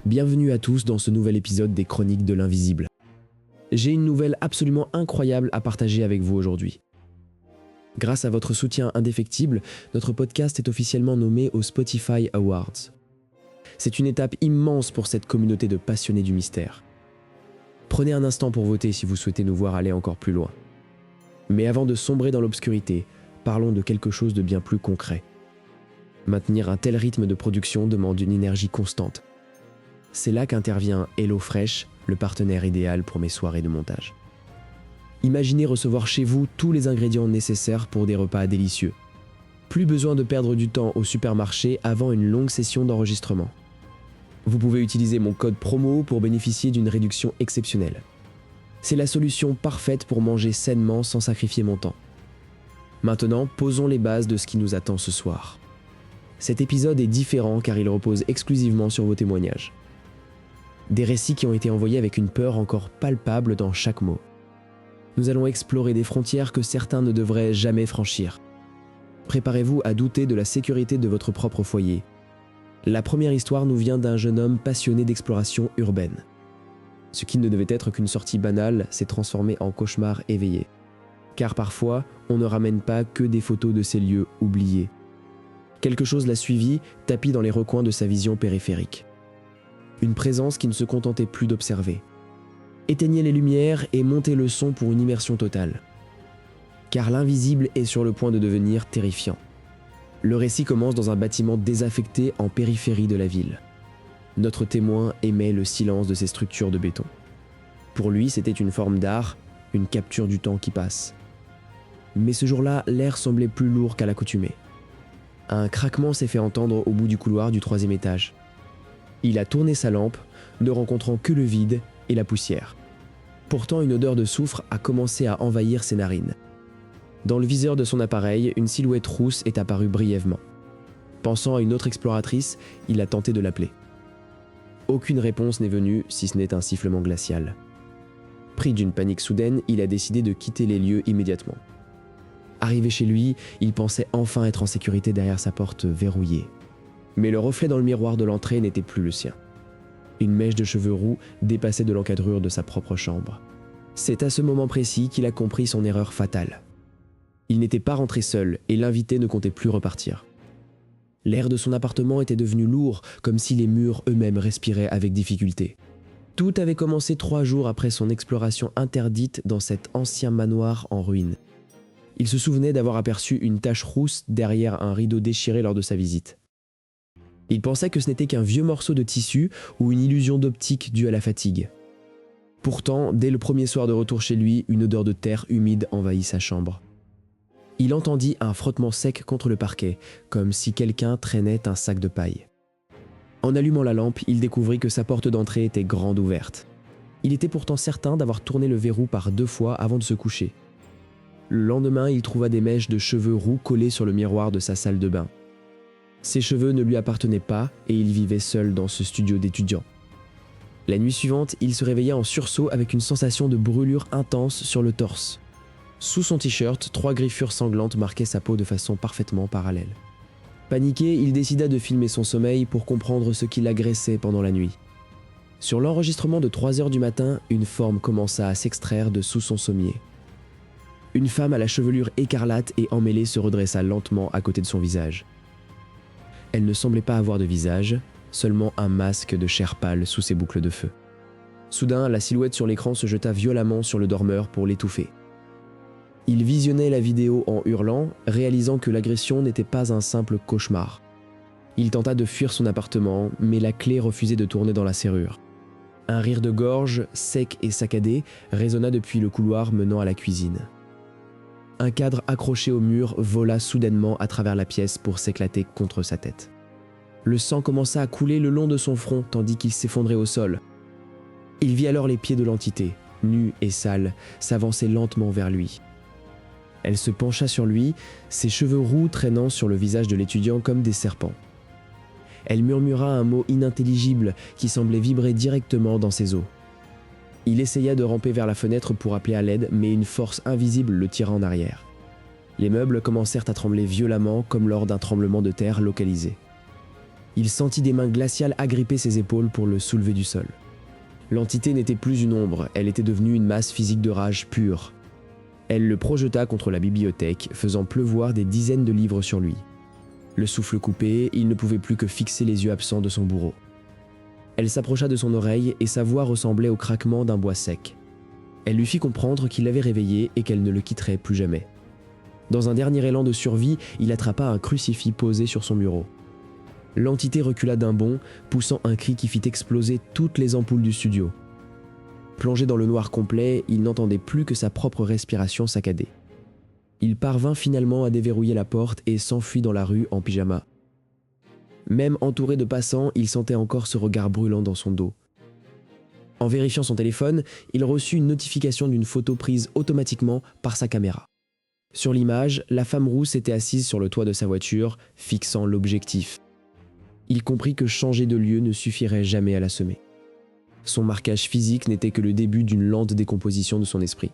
Bienvenue à tous dans ce nouvel épisode des Chroniques de l'Invisible. J'ai une nouvelle absolument incroyable à partager avec vous aujourd'hui. Grâce à votre soutien indéfectible, notre podcast est officiellement nommé aux Spotify Awards. C'est une étape immense pour cette communauté de passionnés du mystère. Prenez un instant pour voter si vous souhaitez nous voir aller encore plus loin. Mais avant de sombrer dans l'obscurité, parlons de quelque chose de bien plus concret. Maintenir un tel rythme de production demande une énergie constante. C'est là qu'intervient HelloFresh, le partenaire idéal pour mes soirées de montage. Imaginez recevoir chez vous tous les ingrédients nécessaires pour des repas délicieux. Plus besoin de perdre du temps au supermarché avant une longue session d'enregistrement. Vous pouvez utiliser mon code promo pour bénéficier d'une réduction exceptionnelle. C'est la solution parfaite pour manger sainement sans sacrifier mon temps. Maintenant, posons les bases de ce qui nous attend ce soir. Cet épisode est différent car il repose exclusivement sur vos témoignages. Des récits qui ont été envoyés avec une peur encore palpable dans chaque mot. Nous allons explorer des frontières que certains ne devraient jamais franchir. Préparez-vous à douter de la sécurité de votre propre foyer. La première histoire nous vient d'un jeune homme passionné d'exploration urbaine. Ce qui ne devait être qu'une sortie banale s'est transformé en cauchemar éveillé. Car parfois, on ne ramène pas que des photos de ces lieux oubliés. Quelque chose l'a suivi, tapi dans les recoins de sa vision périphérique. Une présence qui ne se contentait plus d'observer. Éteignez les lumières et montez le son pour une immersion totale. Car l'invisible est sur le point de devenir terrifiant. Le récit commence dans un bâtiment désaffecté en périphérie de la ville. Notre témoin aimait le silence de ces structures de béton. Pour lui, c'était une forme d'art, une capture du temps qui passe. Mais ce jour-là, l'air semblait plus lourd qu'à l'accoutumée. Un craquement s'est fait entendre au bout du couloir du 3e étage. Il a tourné sa lampe, ne rencontrant que le vide et la poussière. Pourtant, une odeur de soufre a commencé à envahir ses narines. Dans le viseur de son appareil, une silhouette rousse est apparue brièvement. Pensant à une autre exploratrice, il a tenté de l'appeler. Aucune réponse n'est venue, si ce n'est un sifflement glacial. Pris d'une panique soudaine, il a décidé de quitter les lieux immédiatement. Arrivé chez lui, il pensait enfin être en sécurité derrière sa porte verrouillée. Mais le reflet dans le miroir de l'entrée n'était plus le sien. Une mèche de cheveux roux dépassait de l'encadrure de sa propre chambre. C'est à ce moment précis qu'il a compris son erreur fatale. Il n'était pas rentré seul et l'invité ne comptait plus repartir. L'air de son appartement était devenu lourd, comme si les murs eux-mêmes respiraient avec difficulté. Tout avait commencé 3 jours après son exploration interdite dans cet ancien manoir en ruine. Il se souvenait d'avoir aperçu une tache rousse derrière un rideau déchiré lors de sa visite. Il pensait que ce n'était qu'un vieux morceau de tissu ou une illusion d'optique due à la fatigue. Pourtant, dès le premier soir de retour chez lui, une odeur de terre humide envahit sa chambre. Il entendit un frottement sec contre le parquet, comme si quelqu'un traînait un sac de paille. En allumant la lampe, il découvrit que sa porte d'entrée était grande ouverte. Il était pourtant certain d'avoir tourné le verrou par 2 fois avant de se coucher. Le lendemain, il trouva des mèches de cheveux roux collées sur le miroir de sa salle de bain. Ses cheveux ne lui appartenaient pas et il vivait seul dans ce studio d'étudiant. La nuit suivante, il se réveilla en sursaut avec une sensation de brûlure intense sur le torse. Sous son t-shirt, 3 griffures sanglantes marquaient sa peau de façon parfaitement parallèle. Paniqué, il décida de filmer son sommeil pour comprendre ce qui l'agressait pendant la nuit. Sur l'enregistrement de 3 heures du matin, une forme commença à s'extraire de sous son sommier. Une femme à la chevelure écarlate et emmêlée se redressa lentement à côté de son visage. Elle ne semblait pas avoir de visage, seulement un masque de chair pâle sous ses boucles de feu. Soudain, la silhouette sur l'écran se jeta violemment sur le dormeur pour l'étouffer. Il visionnait la vidéo en hurlant, réalisant que l'agression n'était pas un simple cauchemar. Il tenta de fuir son appartement, mais la clé refusait de tourner dans la serrure. Un rire de gorge, sec et saccadé, résonna depuis le couloir menant à la cuisine. Un cadre accroché au mur vola soudainement à travers la pièce pour s'éclater contre sa tête. Le sang commença à couler le long de son front tandis qu'il s'effondrait au sol. Il vit alors les pieds de l'entité, nue et sale, s'avancer lentement vers lui. Elle se pencha sur lui, ses cheveux roux traînant sur le visage de l'étudiant comme des serpents. Elle murmura un mot inintelligible qui semblait vibrer directement dans ses os. Il essaya de ramper vers la fenêtre pour appeler à l'aide, mais une force invisible le tira en arrière. Les meubles commencèrent à trembler violemment comme lors d'un tremblement de terre localisé. Il sentit des mains glaciales agripper ses épaules pour le soulever du sol. L'entité n'était plus une ombre, elle était devenue une masse physique de rage pure. Elle le projeta contre la bibliothèque, faisant pleuvoir des dizaines de livres sur lui. Le souffle coupé, il ne pouvait plus que fixer les yeux absents de son bourreau. Elle s'approcha de son oreille et sa voix ressemblait au craquement d'un bois sec. Elle lui fit comprendre qu'il l'avait réveillé et qu'elle ne le quitterait plus jamais. Dans un dernier élan de survie, il attrapa un crucifix posé sur son bureau. L'entité recula d'un bond, poussant un cri qui fit exploser toutes les ampoules du studio. Plongé dans le noir complet, il n'entendait plus que sa propre respiration saccadée. Il parvint finalement à déverrouiller la porte et s'enfuit dans la rue en pyjama. Même entouré de passants, il sentait encore ce regard brûlant dans son dos. En vérifiant son téléphone, il reçut une notification d'une photo prise automatiquement par sa caméra. Sur l'image, la femme rousse était assise sur le toit de sa voiture, fixant l'objectif. Il comprit que changer de lieu ne suffirait jamais à l'assommer. Son marquage physique n'était que le début d'une lente décomposition de son esprit.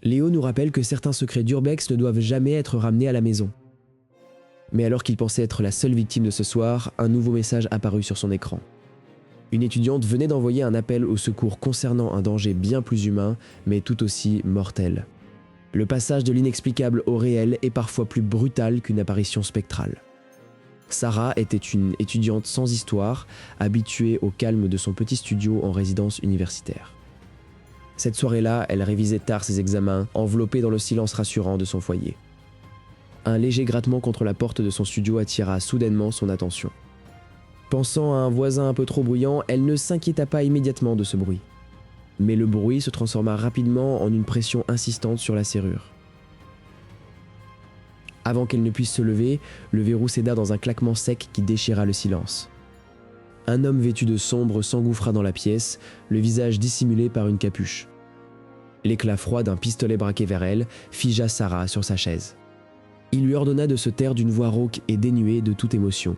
Léo nous rappelle que certains secrets d'Urbex ne doivent jamais être ramenés à la maison. Mais alors qu'il pensait être la seule victime de ce soir, un nouveau message apparut sur son écran. Une étudiante venait d'envoyer un appel au secours concernant un danger bien plus humain, mais tout aussi mortel. Le passage de l'inexplicable au réel est parfois plus brutal qu'une apparition spectrale. Sarah était une étudiante sans histoire, habituée au calme de son petit studio en résidence universitaire. Cette soirée-là, elle révisait tard ses examens, enveloppée dans le silence rassurant de son foyer. Un léger grattement contre la porte de son studio attira soudainement son attention. Pensant à un voisin un peu trop bruyant, elle ne s'inquiéta pas immédiatement de ce bruit. Mais le bruit se transforma rapidement en une pression insistante sur la serrure. Avant qu'elle ne puisse se lever, le verrou céda dans un claquement sec qui déchira le silence. Un homme vêtu de sombre s'engouffra dans la pièce, le visage dissimulé par une capuche. L'éclat froid d'un pistolet braqué vers elle figea Sarah sur sa chaise. Il lui ordonna de se taire d'une voix rauque et dénuée de toute émotion.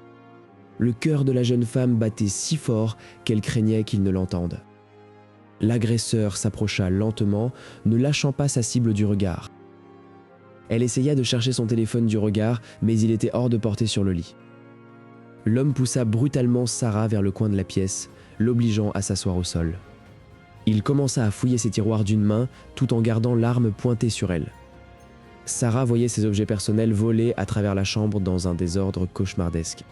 Le cœur de la jeune femme battait si fort qu'elle craignait qu'il ne l'entende. L'agresseur s'approcha lentement, ne lâchant pas sa cible du regard. Elle essaya de chercher son téléphone du regard, mais il était hors de portée sur le lit. L'homme poussa brutalement Sarah vers le coin de la pièce, l'obligeant à s'asseoir au sol. Il commença à fouiller ses tiroirs d'une main, tout en gardant l'arme pointée sur elle. Sarah voyait ses objets personnels voler à travers la chambre dans un désordre cauchemardesque.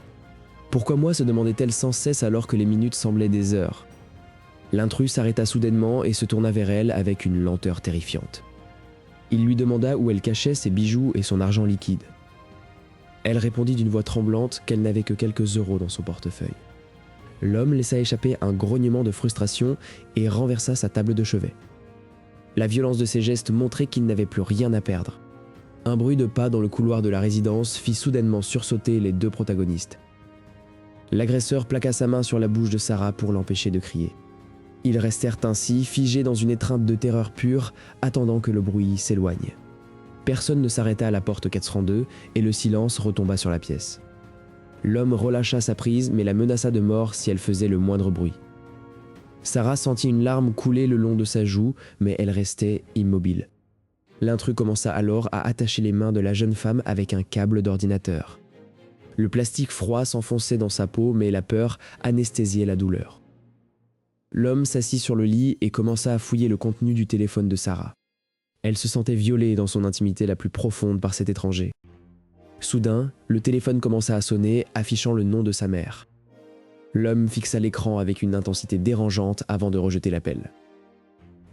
Pourquoi moi, se demandait-elle sans cesse alors que les minutes semblaient des heures. L'intrus s'arrêta soudainement et se tourna vers elle avec une lenteur terrifiante. Il lui demanda où elle cachait ses bijoux et son argent liquide. Elle répondit d'une voix tremblante qu'elle n'avait que quelques euros dans son portefeuille. L'homme laissa échapper un grognement de frustration et renversa sa table de chevet. La violence de ses gestes montrait qu'il n'avait plus rien à perdre. Un bruit de pas dans le couloir de la résidence fit soudainement sursauter les deux protagonistes. L'agresseur plaqua sa main sur la bouche de Sarah pour l'empêcher de crier. Ils restèrent ainsi, figés dans une étreinte de terreur pure, attendant que le bruit s'éloigne. Personne ne s'arrêta à la porte 402 et le silence retomba sur la pièce. L'homme relâcha sa prise mais la menaça de mort si elle faisait le moindre bruit. Sarah sentit une larme couler le long de sa joue, mais elle restait immobile. L'intrus commença alors à attacher les mains de la jeune femme avec un câble d'ordinateur. Le plastique froid s'enfonçait dans sa peau, mais la peur anesthésiait la douleur. L'homme s'assit sur le lit et commença à fouiller le contenu du téléphone de Sarah. Elle se sentait violée dans son intimité la plus profonde par cet étranger. Soudain, le téléphone commença à sonner, affichant le nom de sa mère. L'homme fixa l'écran avec une intensité dérangeante avant de rejeter l'appel.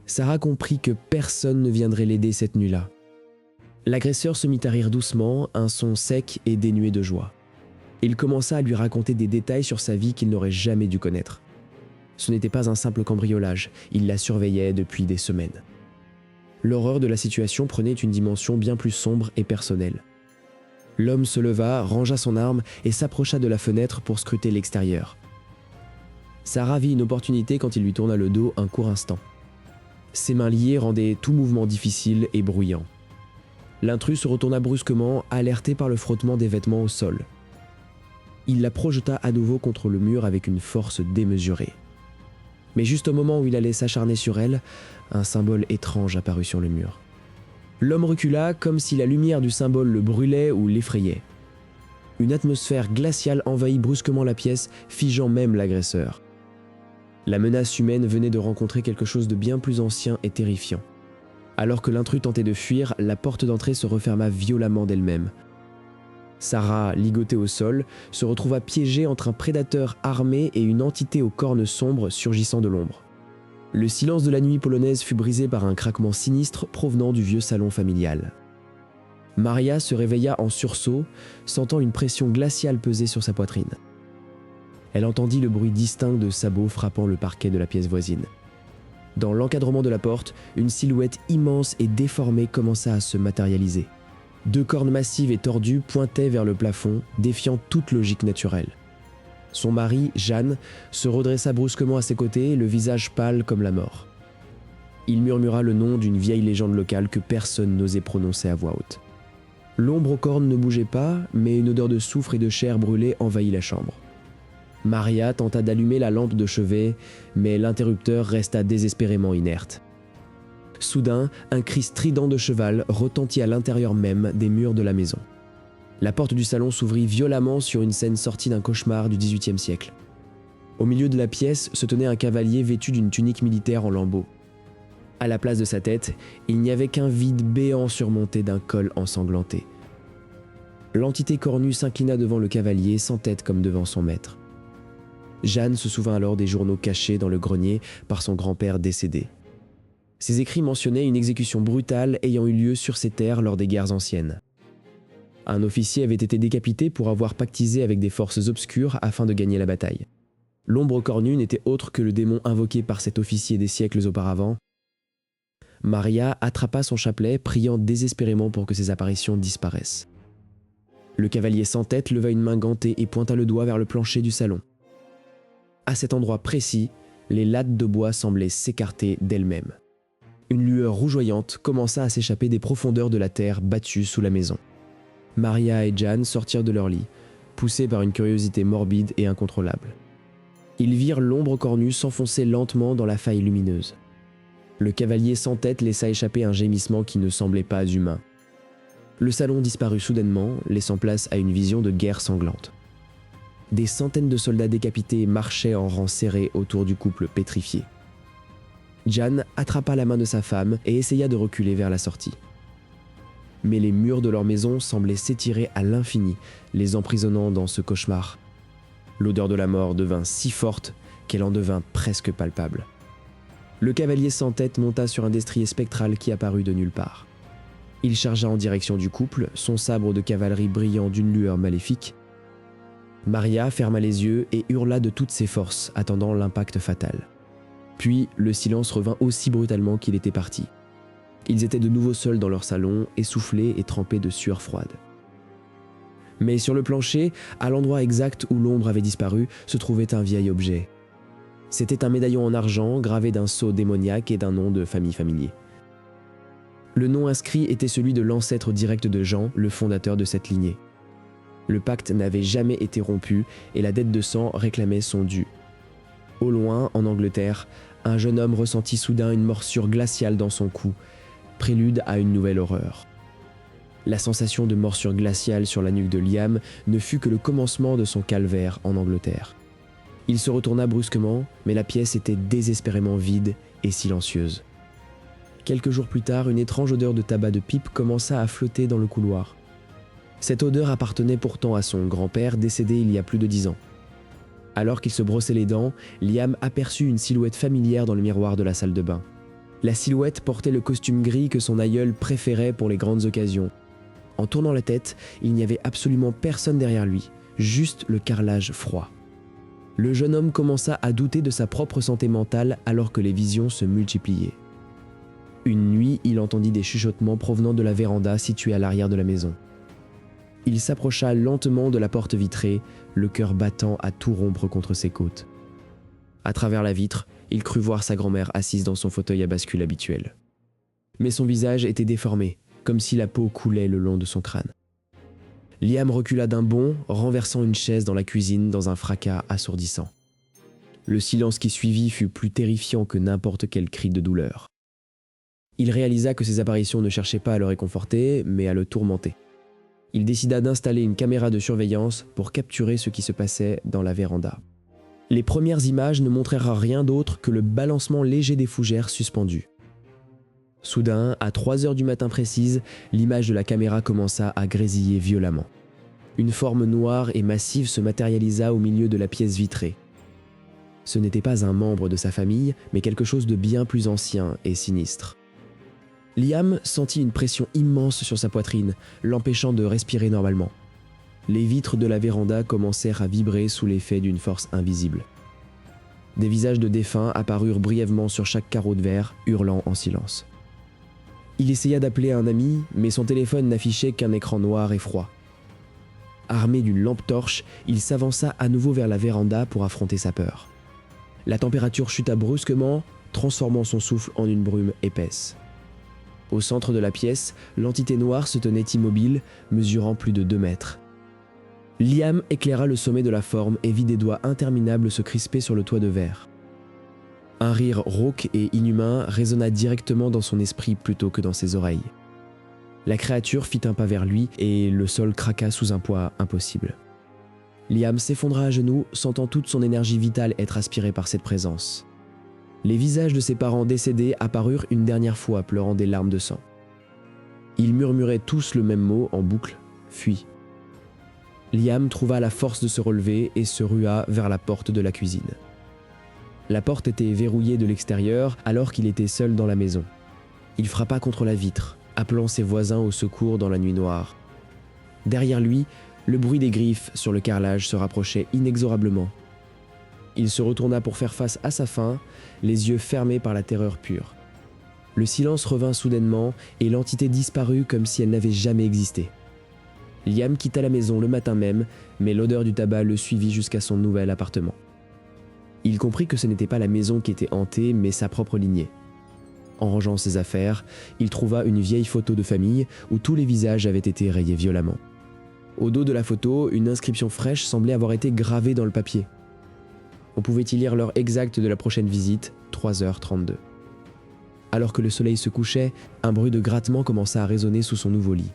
Sarah comprit que personne ne viendrait l'aider cette nuit-là. L'agresseur se mit à rire doucement, un son sec et dénué de joie. Il commença à lui raconter des détails sur sa vie qu'il n'aurait jamais dû connaître. Ce n'était pas un simple cambriolage, il la surveillait depuis des semaines. L'horreur de la situation prenait une dimension bien plus sombre et personnelle. L'homme se leva, rangea son arme et s'approcha de la fenêtre pour scruter l'extérieur. Sarah vit une opportunité quand il lui tourna le dos un court instant. Ses mains liées rendaient tout mouvement difficile et bruyant. L'intrus se retourna brusquement, alerté par le frottement des vêtements au sol. Il la projeta à nouveau contre le mur avec une force démesurée. Mais juste au moment où il allait s'acharner sur elle, un symbole étrange apparut sur le mur. L'homme recula comme si la lumière du symbole le brûlait ou l'effrayait. Une atmosphère glaciale envahit brusquement la pièce, figeant même l'agresseur. La menace humaine venait de rencontrer quelque chose de bien plus ancien et terrifiant. Alors que l'intrus tentait de fuir, la porte d'entrée se referma violemment d'elle-même. Sarah, ligotée au sol, se retrouva piégée entre un prédateur armé et une entité aux cornes sombres surgissant de l'ombre. Le silence de la nuit polonaise fut brisé par un craquement sinistre provenant du vieux salon familial. Maria se réveilla en sursaut, sentant une pression glaciale peser sur sa poitrine. Elle entendit le bruit distinct de sabots frappant le parquet de la pièce voisine. Dans l'encadrement de la porte, une silhouette immense et déformée commença à se matérialiser. 2 cornes massives et tordues pointaient vers le plafond, défiant toute logique naturelle. Son mari, Jeanne, se redressa brusquement à ses côtés, le visage pâle comme la mort. Il murmura le nom d'une vieille légende locale que personne n'osait prononcer à voix haute. L'ombre aux cornes ne bougeait pas, mais une odeur de soufre et de chair brûlée envahit la chambre. Maria tenta d'allumer la lampe de chevet, mais l'interrupteur resta désespérément inerte. Soudain, un cri strident de cheval retentit à l'intérieur même des murs de la maison. La porte du salon s'ouvrit violemment sur une scène sortie d'un cauchemar du XVIIIe siècle. Au milieu de la pièce se tenait un cavalier vêtu d'une tunique militaire en lambeaux. À la place de sa tête, il n'y avait qu'un vide béant surmonté d'un col ensanglanté. L'entité cornue s'inclina devant le cavalier, sans tête comme devant son maître. Jeanne se souvint alors des journaux cachés dans le grenier par son grand-père décédé. Ces écrits mentionnaient une exécution brutale ayant eu lieu sur ces terres lors des guerres anciennes. Un officier avait été décapité pour avoir pactisé avec des forces obscures afin de gagner la bataille. L'ombre cornue n'était autre que le démon invoqué par cet officier des siècles auparavant. Maria attrapa son chapelet, priant désespérément pour que ces apparitions disparaissent. Le cavalier sans tête leva une main gantée et pointa le doigt vers le plancher du salon. À cet endroit précis, les lattes de bois semblaient s'écarter d'elles-mêmes. Une lueur rougeoyante commença à s'échapper des profondeurs de la terre battue sous la maison. Maria et Jeanne sortirent de leur lit, poussés par une curiosité morbide et incontrôlable. Ils virent l'ombre cornue s'enfoncer lentement dans la faille lumineuse. Le cavalier sans tête laissa échapper un gémissement qui ne semblait pas humain. Le salon disparut soudainement, laissant place à une vision de guerre sanglante. Des centaines de soldats décapités marchaient en rang serré autour du couple pétrifié. Jeanne attrapa la main de sa femme et essaya de reculer vers la sortie. Mais les murs de leur maison semblaient s'étirer à l'infini, les emprisonnant dans ce cauchemar. L'odeur de la mort devint si forte qu'elle en devint presque palpable. Le cavalier sans tête monta sur un destrier spectral qui apparut de nulle part. Il chargea en direction du couple, son sabre de cavalerie brillant d'une lueur maléfique. Maria ferma les yeux et hurla de toutes ses forces, attendant l'impact fatal. Puis, le silence revint aussi brutalement qu'il était parti. Ils étaient de nouveau seuls dans leur salon, essoufflés et trempés de sueur froide. Mais sur le plancher, à l'endroit exact où l'ombre avait disparu, se trouvait un vieil objet. C'était un médaillon en argent gravé d'un sceau démoniaque et d'un nom de famille familier. Le nom inscrit était celui de l'ancêtre direct de Jean, le fondateur de cette lignée. Le pacte n'avait jamais été rompu et la dette de sang réclamait son dû. Au loin, en Angleterre, un jeune homme ressentit soudain une morsure glaciale dans son cou, prélude à une nouvelle horreur. La sensation de morsure glaciale sur la nuque de Liam ne fut que le commencement de son calvaire en Angleterre. Il se retourna brusquement, mais la pièce était désespérément vide et silencieuse. Quelques jours plus tard, une étrange odeur de tabac de pipe commença à flotter dans le couloir. Cette odeur appartenait pourtant à son grand-père décédé il y a plus de 10 ans. Alors qu'il se brossait les dents, Liam aperçut une silhouette familière dans le miroir de la salle de bain. La silhouette portait le costume gris que son aïeul préférait pour les grandes occasions. En tournant la tête, il n'y avait absolument personne derrière lui, juste le carrelage froid. Le jeune homme commença à douter de sa propre santé mentale alors que les visions se multipliaient. Une nuit, il entendit des chuchotements provenant de la véranda située à l'arrière de la maison. Il s'approcha lentement de la porte vitrée, le cœur battant à tout rompre contre ses côtes. À travers la vitre, il crut voir sa grand-mère assise dans son fauteuil à bascule habituel. Mais son visage était déformé, comme si la peau coulait le long de son crâne. Liam recula d'un bond, renversant une chaise dans la cuisine dans un fracas assourdissant. Le silence qui suivit fut plus terrifiant que n'importe quel cri de douleur. Il réalisa que ces apparitions ne cherchaient pas à le réconforter, mais à le tourmenter. Il décida d'installer une caméra de surveillance pour capturer ce qui se passait dans la véranda. Les premières images ne montrèrent rien d'autre que le balancement léger des fougères suspendues. Soudain, à 3 heures du matin précise, l'image de la caméra commença à grésiller violemment. Une forme noire et massive se matérialisa au milieu de la pièce vitrée. Ce n'était pas un membre de sa famille, mais quelque chose de bien plus ancien et sinistre. Liam sentit une pression immense sur sa poitrine, l'empêchant de respirer normalement. Les vitres de la véranda commencèrent à vibrer sous l'effet d'une force invisible. Des visages de défunts apparurent brièvement sur chaque carreau de verre, hurlant en silence. Il essaya d'appeler un ami, mais son téléphone n'affichait qu'un écran noir et froid. Armé d'une lampe torche, il s'avança à nouveau vers la véranda pour affronter sa peur. La température chuta brusquement, transformant son souffle en une brume épaisse. Au centre de la pièce, l'entité noire se tenait immobile, mesurant plus de 2 mètres. Liam éclaira le sommet de la forme et vit des doigts interminables se crisper sur le toit de verre. Un rire rauque et inhumain résonna directement dans son esprit plutôt que dans ses oreilles. La créature fit un pas vers lui et le sol craqua sous un poids impossible. Liam s'effondra à genoux, sentant toute son énergie vitale être aspirée par cette présence. Les visages de ses parents décédés apparurent une dernière fois, pleurant des larmes de sang. Ils murmuraient tous le même mot en boucle, « Fuis ». Liam trouva la force de se relever et se rua vers la porte de la cuisine. La porte était verrouillée de l'extérieur alors qu'il était seul dans la maison. Il frappa contre la vitre, appelant ses voisins au secours dans la nuit noire. Derrière lui, le bruit des griffes sur le carrelage se rapprochait inexorablement. Il se retourna pour faire face à sa faim, les yeux fermés par la terreur pure. Le silence revint soudainement et l'entité disparut comme si elle n'avait jamais existé. Liam quitta la maison le matin même, mais l'odeur du tabac le suivit jusqu'à son nouvel appartement. Il comprit que ce n'était pas la maison qui était hantée, mais sa propre lignée. En rangeant ses affaires, il trouva une vieille photo de famille où tous les visages avaient été rayés violemment. Au dos de la photo, une inscription fraîche semblait avoir été gravée dans le papier. On pouvait y lire l'heure exacte de la prochaine visite, 3h32. Alors que le soleil se couchait, un bruit de grattement commença à résonner sous son nouveau lit.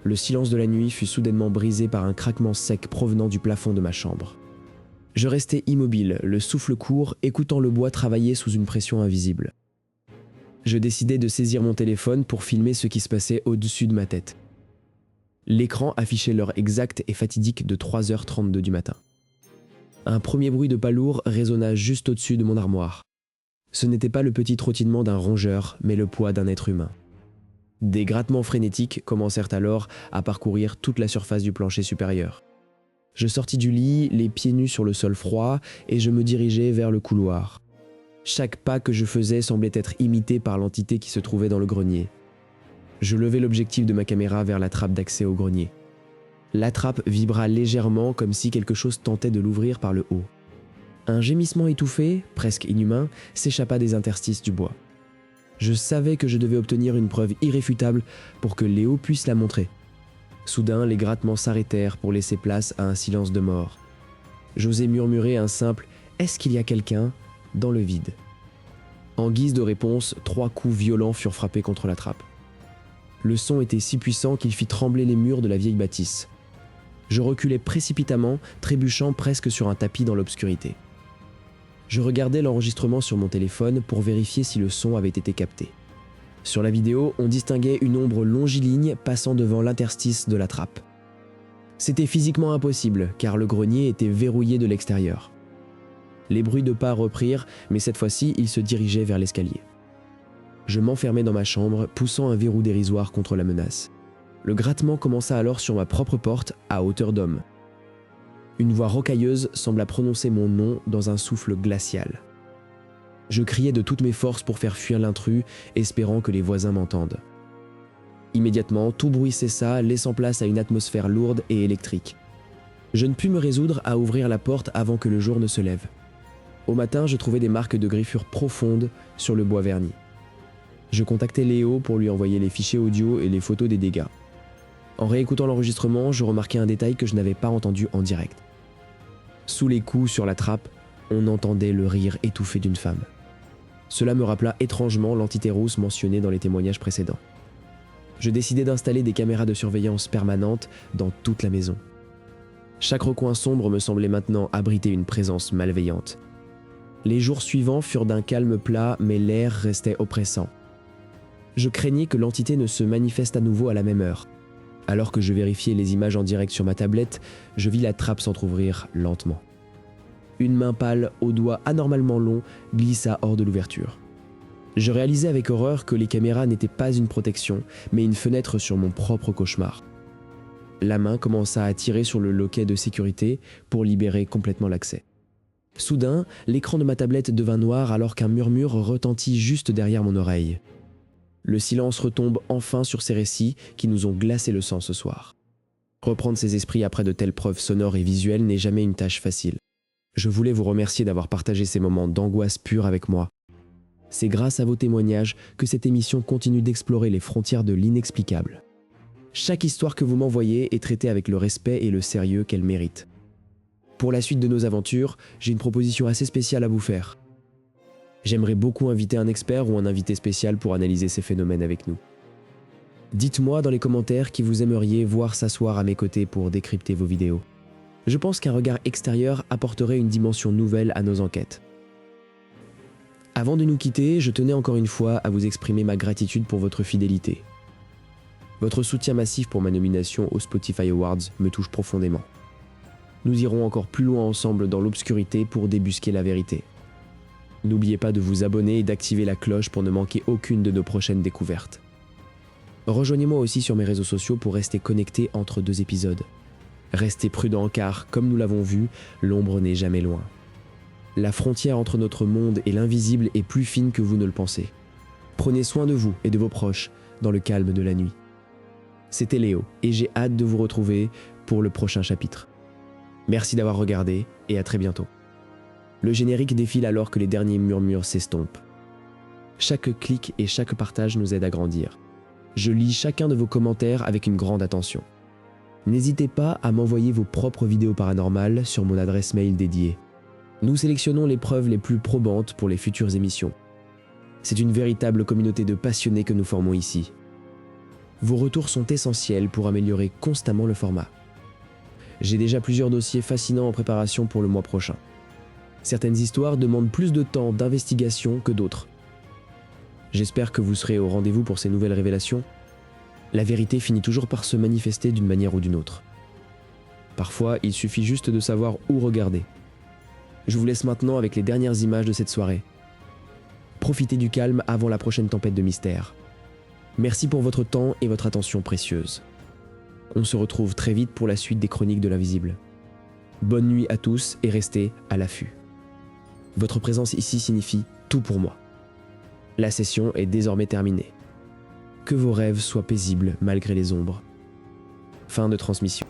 Le silence de la nuit fut soudainement brisé par un craquement sec provenant du plafond de ma chambre. Je restai immobile, le souffle court, écoutant le bois travailler sous une pression invisible. Je décidai de saisir mon téléphone pour filmer ce qui se passait au-dessus de ma tête. L'écran affichait l'heure exacte et fatidique de 3h32 du matin. Un premier bruit de pas lourd résonna juste au-dessus de mon armoire. Ce n'était pas le petit trottinement d'un rongeur, mais le poids d'un être humain. Des grattements frénétiques commencèrent alors à parcourir toute la surface du plancher supérieur. Je sortis du lit, les pieds nus sur le sol froid, et je me dirigeai vers le couloir. Chaque pas que je faisais semblait être imité par l'entité qui se trouvait dans le grenier. Je levai l'objectif de ma caméra vers la trappe d'accès au grenier. La trappe vibra légèrement comme si quelque chose tentait de l'ouvrir par le haut. Un gémissement étouffé, presque inhumain, s'échappa des interstices du bois. Je savais que je devais obtenir une preuve irréfutable pour que Léo puisse la montrer. Soudain, les grattements s'arrêtèrent pour laisser place à un silence de mort. J'osai murmurer un simple « Est-ce qu'il y a quelqu'un ?» dans le vide. En guise de réponse, 3 coups violents furent frappés contre la trappe. Le son était si puissant qu'il fit trembler les murs de la vieille bâtisse. Je reculai précipitamment, trébuchant presque sur un tapis dans l'obscurité. Je regardais l'enregistrement sur mon téléphone pour vérifier si le son avait été capté. Sur la vidéo, on distinguait une ombre longiligne passant devant l'interstice de la trappe. C'était physiquement impossible, car le grenier était verrouillé de l'extérieur. Les bruits de pas reprirent, mais cette fois-ci, ils se dirigeaient vers l'escalier. Je m'enfermai dans ma chambre, poussant un verrou dérisoire contre la menace. Le grattement commença alors sur ma propre porte, à hauteur d'homme. Une voix rocailleuse sembla prononcer mon nom dans un souffle glacial. Je criai de toutes mes forces pour faire fuir l'intrus, espérant que les voisins m'entendent. Immédiatement, tout bruit cessa, laissant place à une atmosphère lourde et électrique. Je ne pus me résoudre à ouvrir la porte avant que le jour ne se lève. Au matin, je trouvai des marques de griffures profondes sur le bois verni. Je contactai Léo pour lui envoyer les fichiers audio et les photos des dégâts. En réécoutant l'enregistrement, je remarquai un détail que je n'avais pas entendu en direct. Sous les coups sur la trappe, on entendait le rire étouffé d'une femme. Cela me rappela étrangement l'entité rousse mentionnée dans les témoignages précédents. Je décidai d'installer des caméras de surveillance permanentes dans toute la maison. Chaque recoin sombre me semblait maintenant abriter une présence malveillante. Les jours suivants furent d'un calme plat, mais l'air restait oppressant. Je craignais que l'entité ne se manifeste à nouveau à la même heure. Alors que je vérifiais les images en direct sur ma tablette, je vis la trappe s'entrouvrir lentement. Une main pâle, aux doigts anormalement longs, glissa hors de l'ouverture. Je réalisais avec horreur que les caméras n'étaient pas une protection, mais une fenêtre sur mon propre cauchemar. La main commença à tirer sur le loquet de sécurité pour libérer complètement l'accès. Soudain, l'écran de ma tablette devint noir alors qu'un murmure retentit juste derrière mon oreille. Le silence retombe enfin sur ces récits qui nous ont glacé le sang ce soir. Reprendre ses esprits après de telles preuves sonores et visuelles n'est jamais une tâche facile. Je voulais vous remercier d'avoir partagé ces moments d'angoisse pure avec moi. C'est grâce à vos témoignages que cette émission continue d'explorer les frontières de l'inexplicable. Chaque histoire que vous m'envoyez est traitée avec le respect et le sérieux qu'elle mérite. Pour la suite de nos aventures, j'ai une proposition assez spéciale à vous faire. J'aimerais beaucoup inviter un expert ou un invité spécial pour analyser ces phénomènes avec nous. Dites-moi dans les commentaires qui vous aimeriez voir s'asseoir à mes côtés pour décrypter vos vidéos. Je pense qu'un regard extérieur apporterait une dimension nouvelle à nos enquêtes. Avant de nous quitter, je tenais encore une fois à vous exprimer ma gratitude pour votre fidélité. Votre soutien massif pour ma nomination aux Spotify Awards me touche profondément. Nous irons encore plus loin ensemble dans l'obscurité pour débusquer la vérité. N'oubliez pas de vous abonner et d'activer la cloche pour ne manquer aucune de nos prochaines découvertes. Rejoignez-moi aussi sur mes réseaux sociaux pour rester connecté entre deux épisodes. Restez prudents car, comme nous l'avons vu, l'ombre n'est jamais loin. La frontière entre notre monde et l'invisible est plus fine que vous ne le pensez. Prenez soin de vous et de vos proches dans le calme de la nuit. C'était Léo et j'ai hâte de vous retrouver pour le prochain chapitre. Merci d'avoir regardé et à très bientôt. Le générique défile alors que les derniers murmures s'estompent. Chaque clic et chaque partage nous aide à grandir. Je lis chacun de vos commentaires avec une grande attention. N'hésitez pas à m'envoyer vos propres vidéos paranormales sur mon adresse mail dédiée. Nous sélectionnons les preuves les plus probantes pour les futures émissions. C'est une véritable communauté de passionnés que nous formons ici. Vos retours sont essentiels pour améliorer constamment le format. J'ai déjà plusieurs dossiers fascinants en préparation pour le mois prochain. Certaines histoires demandent plus de temps d'investigation que d'autres. J'espère que vous serez au rendez-vous pour ces nouvelles révélations. La vérité finit toujours par se manifester d'une manière ou d'une autre. Parfois, il suffit juste de savoir où regarder. Je vous laisse maintenant avec les dernières images de cette soirée. Profitez du calme avant la prochaine tempête de mystère. Merci pour votre temps et votre attention précieuse. On se retrouve très vite pour la suite des Chroniques de l'Invisible. Bonne nuit à tous et restez à l'affût. Votre présence ici signifie tout pour moi. La session est désormais terminée. Que vos rêves soient paisibles malgré les ombres. Fin de transmission.